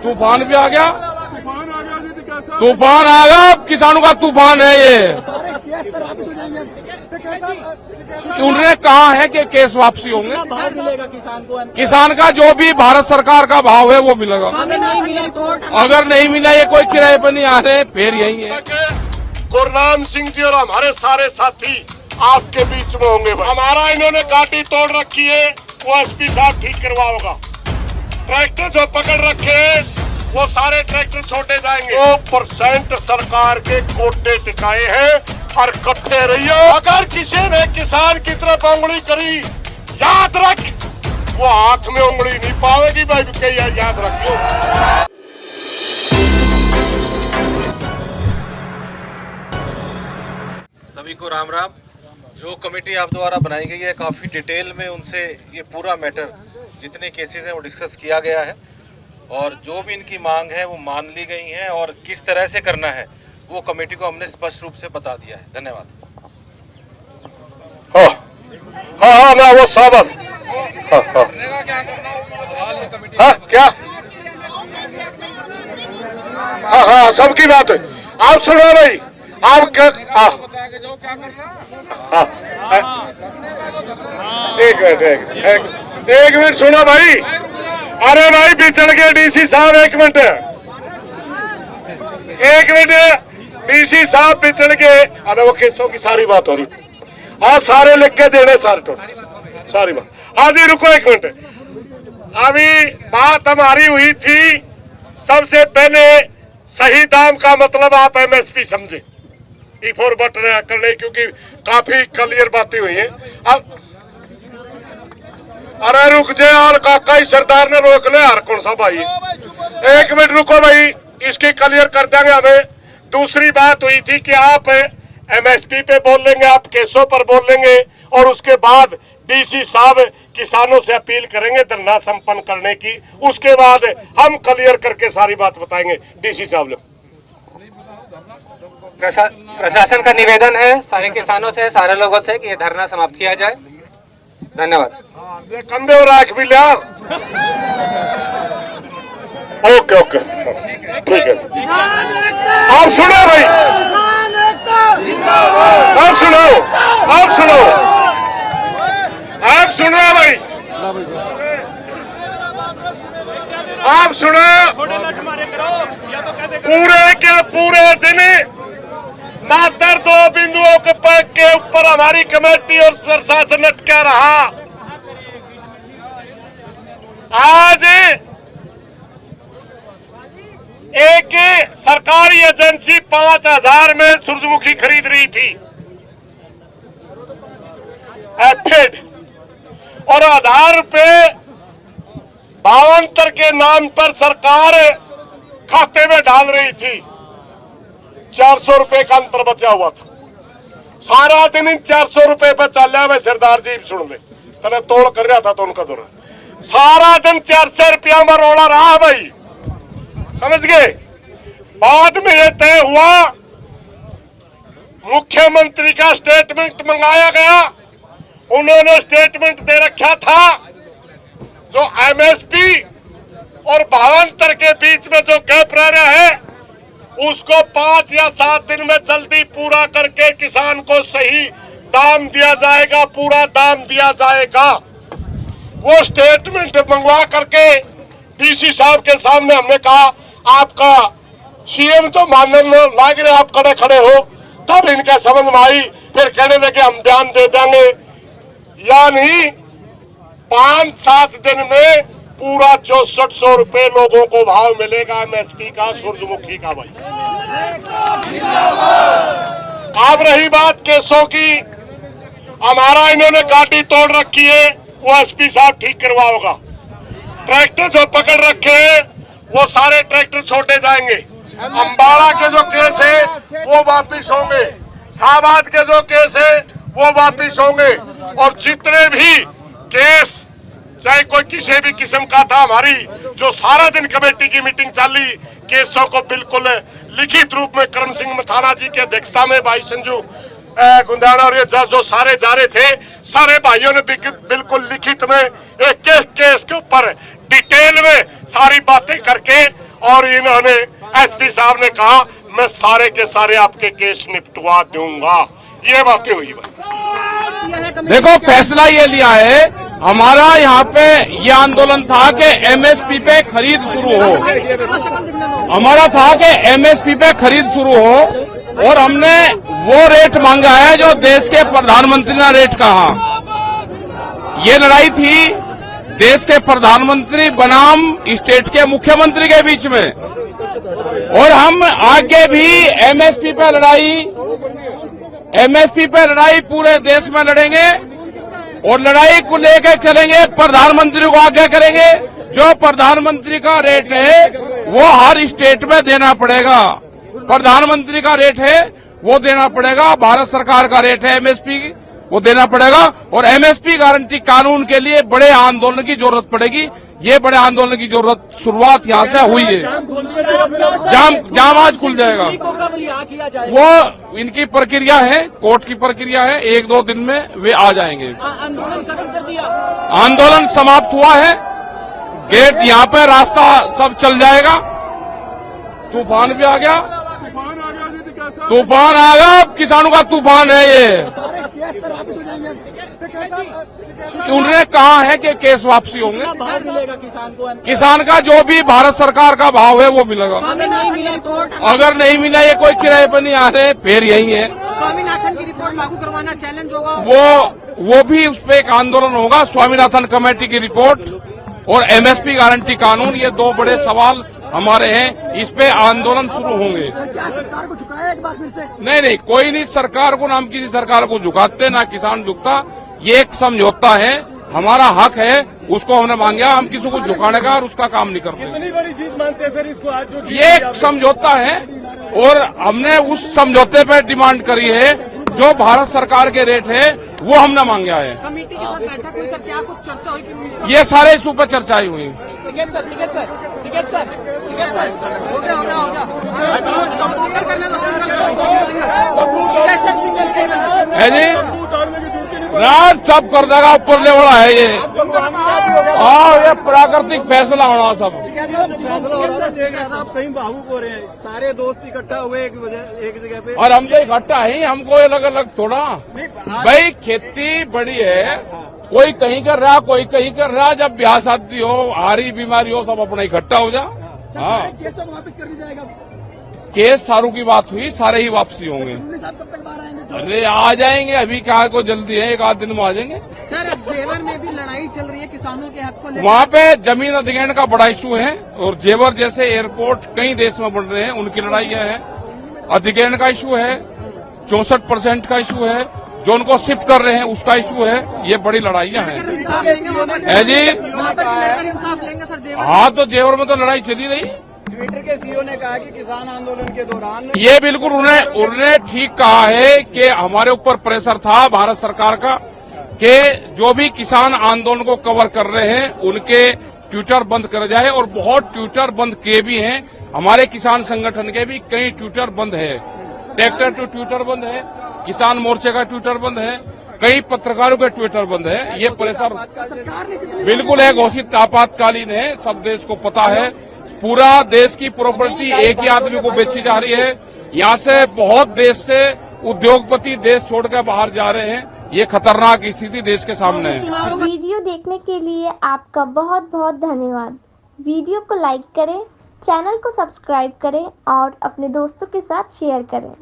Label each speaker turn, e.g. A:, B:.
A: तूफान भी आ गया,
B: तूफान आ गया जी, तो कैसा
A: तूफान आ गया। किसानों का तूफान है ये। उन्होंने कहा है कि केस वापसी होंगे।
C: भाव मिलेगा किसान को?
A: किसान का जो भी भारत सरकार का भाव है वो मिलेगा।
C: अगर नहीं मिला तो
A: अगर नहीं मिला, ये कोई किराए पर नहीं आ रहे, फिर यही है।
D: गुरनाम सिंह जी और हमारे सारे साथी आपके बीच में होंगे। हमारा इन्होंने गाड़ी तोड़ रखी है, वो एसपी साहब ठीक करवाओगा। ट्रैक्टर जो पकड़ रखे हैं वो सारे ट्रैक्टर छोटे जाएंगे। 2% सरकार के कोटे टिकाए हैं और इकट्ठे रहिए। अगर किसी ने किसान की तरफ उंगली करी, याद रख वो हाथ में उंगली नहीं पावेगी भाई, याद रखियो।
E: सभी को राम राम। जो कमेटी आप द्वारा बनाई गई है, काफ़ी डिटेल में उनसे ये पूरा मैटर, जितने केसेस हैं वो डिस्कस किया गया है और जो भी इनकी मांग है वो मान ली गई है और किस तरह से करना है वो कमेटी को हमने स्पष्ट रूप से बता दिया है। धन्यवाद।
D: हाँ ना वो साबत क्या हाँ सबकी बात है। आप सुनो भाई, आप क्या एक मिनट सुनो भाई। अरे भाई बिचड़ के डीसी साहब एक मिनट डीसी साहब बिचड़ के। अरे वो केसों की सारी बात हो रही, हाँ सारे लिख के देने, सारे टोटल सारी बात। हाँ जी रुको एक मिनट, अभी बात हमारी हुई थी। सबसे पहले सही दाम का मतलब आप एमएसपी समझे, E4 बटन करने, क्योंकि काफी क्लियर बातें हुई हैं। अब अरे रुक जाए यार, काका ही सरदार ने रोक ले यार, कौन सा भाई। एक मिनट रुको भाई, इसकी क्लियर कर देंगे हमें। दूसरी बात हुई थी कि आप एमएसपी पे बोल लेंगे, आप केसों पर बोल लेंगे और उसके बाद डीसी साहब किसानों से अपील करेंगे धरना संपन्न करने की। उसके बाद हम क्लियर करके सारी बात बताएंगे डीसी साहब लोग।
F: प्रशासन का निवेदन है सारे किसानों से, सारे लोगों से कि ये धरना समाप्त किया जाए। धन्यवाद।
D: ये कंधे और राख भी लिया। ओके ओके ठीक है। आप सुनो भाई, आप सुनो भाई, आप सुनो। पूरे के पूरे दिन मात्र 2 बिंदुओं के ऊपर हमारी कमेटी और प्रशासन अटका रहा। आज एक सरकारी एजेंसी 5000 में सूरजमुखी खरीद रही थी एफेड, और 1000 रुपए भावांतर के नाम पर सरकार खाते में डाल रही थी। 400 रुपए का अंतर बचा हुआ था। सारा दिन इन 400 रुपए पे चल रहा है। सरदार जी सुन ले, तने तोड़ कर रहा था तो उनका दौरा, सारा दिन 400 रुपया में रोड़ा रहा भाई, समझ गए। बाद में यह तय हुआ, मुख्यमंत्री का स्टेटमेंट मंगाया गया। उन्होंने स्टेटमेंट दे रखा था, जो एमएसपी और भावांतर के बीच में जो गैप रह रहा है उसको 5 या 7 दिन में जल्दी पूरा करके किसान को सही दाम दिया जाएगा, पूरा दाम दिया जाएगा। वो स्टेटमेंट मंगवा करके डीसी साहब के सामने हमने कहा, आपका सीएम तो मानने लाग रहे, आप खड़े खड़े हो। तब इनका समझ में आई, फिर कहने लगे हम बयान दे देंगे। यानी 5-7 दिन में पूरा 6400 रुपए लोगों को भाव मिलेगा एमएसपी का, सूरजमुखी का भाई। अब रही बात केसों की, हमारा इन्होंने गाड़ी तोड़ रखी है, वो एसपी साहब ठीक करवाओगा। ट्रैक्टर जो पकड़ रखे हैं वो सारे ट्रैक्टर छोटे जाएंगे। अंबाला के जो केस है वो वापिस होंगे, शाहबाद के जो केस है वो वापिस होंगे, और जितने भी केस चाहे कोई किसी भी किस्म का था, हमारी जो सारा दिन कमेटी की मीटिंग चली, केसों को बिल्कुल लिखित रूप में करम सिंह मथाना जी की अध्यक्षता में भाई संजू गुंदाना और ये जो सारे जा रहे थे, सारे भाइयों ने बिल्कुल लिखित में एक केस के ऊपर डिटेल में सारी बातें करके और इन्होंने एसपी साहब ने कहा मैं सारे के सारे आपके केस निपटवा दूंगा। ये बातें हुई भाई।
A: देखो फैसला ये लिया है, हमारा यहाँ पे ये आंदोलन था कि एमएसपी पे खरीद शुरू हो, हमारा था कि एमएसपी पे खरीद शुरू हो, और हमने वो रेट मांगा है जो देश के प्रधानमंत्री ने रेट कहा। ये लड़ाई थी देश के प्रधानमंत्री बनाम स्टेट के मुख्यमंत्री के बीच में, और हम आगे भी एमएसपी पे लड़ाई पूरे देश में लड़ेंगे, और लड़ाई को लेकर चलेंगे, प्रधानमंत्री को आगे करेंगे। जो प्रधानमंत्री का रेट है वो हर स्टेट में देना पड़ेगा, प्रधानमंत्री का रेट है वो देना पड़ेगा, भारत सरकार का रेट है एमएसपी वो देना पड़ेगा, और एमएसपी गारंटी कानून के लिए बड़े आंदोलन की जरूरत पड़ेगी। ये बड़े आंदोलन की जरूरत शुरुआत यहाँ से हुई है। जाम आज खुल जाएगा, वो इनकी प्रक्रिया है, कोर्ट की प्रक्रिया है, 1-2 दिन में वे आ जाएंगे। आंदोलन समाप्त हुआ है, गेट यहाँ पे रास्ता सब चल जाएगा। तूफान भी आ गया, तूफान आ गया, किसानों का तूफान है ये। उन्होंने कहा है कि केस वापसी होंगे,
C: मिलेगा किसान को,
A: किसान का जो भी भारत सरकार का भाव है वो मिलेगा। अगर नहीं मिला, ये कोई किराए पर नहीं आ रहे, फिर यही है।
C: स्वामीनाथन की रिपोर्ट लागू करवाना चैलेंज होगा,
A: वो भी उस पर एक आंदोलन होगा, स्वामीनाथन कमेटी की रिपोर्ट और एमएसपी गारंटी कानून, ये 2 बड़े सवाल हमारे हैं, इस पे आंदोलन शुरू होंगे।
C: क्या सरकार को झुकाया एक बार फिर से?
A: नहीं, कोई नहीं सरकार को, ना हम किसी सरकार को झुकाते, ना किसान झुकता। ये एक समझौता है, हमारा हक है, उसको हमने मांगा, हम किसी को झुकाने का और उसका काम नहीं करते।
B: कितनी बड़ी जीत मानते हैं सर इसको आज जो?
A: ये एक समझौता है, और हमने उस समझौते पे डिमांड करी है, जो भारत सरकार के रेट है वो हमने मांगा है।
C: कमेटी के साथ बैठक हुई सर, क्या कुछ चर्चा हुई?
A: ये सारे इशू पर चर्चा हुई।
C: Ticket sir, ticket sir, ticket sir, ticket sir, हो गया।
A: है जी, रात सब कर देगा, ऊपर लेवल है ये। हाँ, ये प्राकृतिक फैसला होना सब।
B: कहीं भावुक हो रहे हैं, सारे दोस्त इकट्ठा हुए एक जगह पे,
A: और हम तो इकट्ठा ही, हमको अलग अलग थोड़ा। भाई खेती बड़ी है, कोई कहीं कर रहा, कोई कहीं कर रहा। जब ब्याह शादी हो, हारी बीमारी हो, सब अपना इकट्ठा हो जा। हाँ,
C: केस तो वापस कर दिया जाएगा।
A: केस सारों की बात हुई, सारे ही वापसी होंगे।
C: साहब कब तक बाहर आएंगे?
A: अरे आ जाएंगे, अभी क्या को जल्दी है, 1 आध दिन में आ जाएंगे।
C: सर, जेवर में भी लड़ाई चल रही है किसानों के हक को लेकर।
A: वहाँ पे जमीन अधिग्रहण का बड़ा इशू है, और जेवर जैसे एयरपोर्ट कई देश में बन रहे हैं, उनकी लड़ाई है। अधिग्रहण का इशू है, 64% का इशू है, जो उनको शिफ्ट कर रहे हैं उसका इशू है। ये बड़ी लड़ाइयाँ हैं। है जी,
C: इंसाफ लेंगे सर जेवर?
A: हाँ, तो जेवर में तो लड़ाई चली रही।
B: ट्विटर के सीईओ ने कहा कि किसान आंदोलन के दौरान
A: ये बिल्कुल उन्होंने ठीक कहा है कि हमारे ऊपर प्रेशर था भारत सरकार का कि जो भी किसान आंदोलन को कवर कर रहे हैं उनके ट्विटर बंद कर जाए, और बहुत ट्विटर बंद किए भी हैं। हमारे किसान संगठन के भी कई ट्विटर बंद है, ट्रैक्टर टू ट्विटर बंद है, किसान मोर्चे का ट्विटर बंद है, कई पत्रकारों के ट्विटर बंद है। ये प्रेशर बिल्कुल है, घोषित आपातकालीन है, सब देश को पता है। पूरा देश की प्रॉपर्टी एक ही आदमी को बेची जा रही है। यहाँ से बहुत देश से उद्योगपति देश छोड़कर बाहर जा रहे हैं। ये खतरनाक स्थिति देश के सामने है।
G: वीडियो देखने के लिए आपका बहुत बहुत धन्यवाद। वीडियो को लाइक करें, चैनल को सब्सक्राइब करें और अपने दोस्तों के साथ शेयर करें।